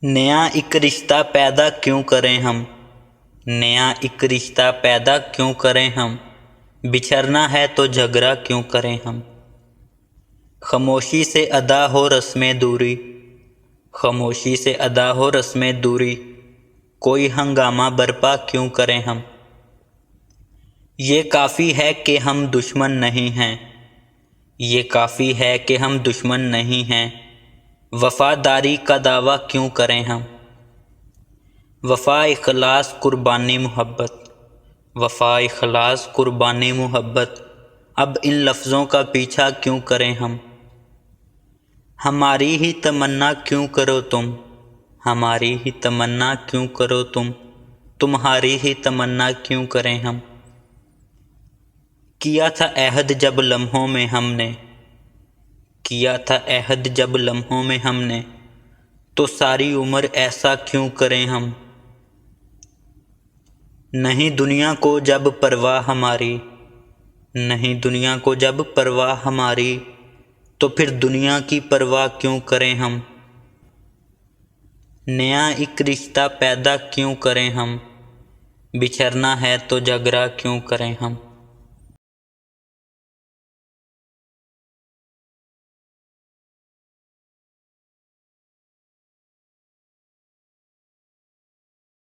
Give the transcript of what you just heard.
نیا ایک رشتہ پیدا کیوں کریں ہم، نیا ایک رشتہ پیدا کیوں کریں ہم، بچھڑنا ہے تو جھگڑا کیوں کریں ہم۔ خاموشی سے ادا ہو رسم دوری، خاموشی سے ادا ہو رسم دوری، کوئی ہنگامہ برپا کیوں کریں ہم۔ یہ کافی ہے کہ ہم دشمن نہیں ہیں، یہ کافی ہے کہ ہم دشمن نہیں ہیں، وفاداری کا دعویٰ کیوں کریں ہم۔ وفا اخلاص قربانی محبت، وفا اخلاص قربانی محبت، اب ان لفظوں کا پیچھا کیوں کریں ہم۔ ہماری ہی تمنا کیوں کرو تم، ہماری ہی تمنا کیوں کرو تم، تمہاری ہی تمنا کیوں کریں ہم۔ کیا تھا عہد جب لمحوں میں ہم نے، کیا تھا عہد جب لمحوں میں ہم نے، تو ساری عمر ایسا کیوں کریں ہم۔ نہیں دنیا کو جب پرواہ ہماری، نہیں دنیا کو جب پرواہ ہماری، تو پھر دنیا کی پرواہ کیوں کریں ہم۔ نیا ایک رشتہ پیدا کیوں کریں ہم، بچھڑنا ہے تو جھگڑا کیوں کریں ہم۔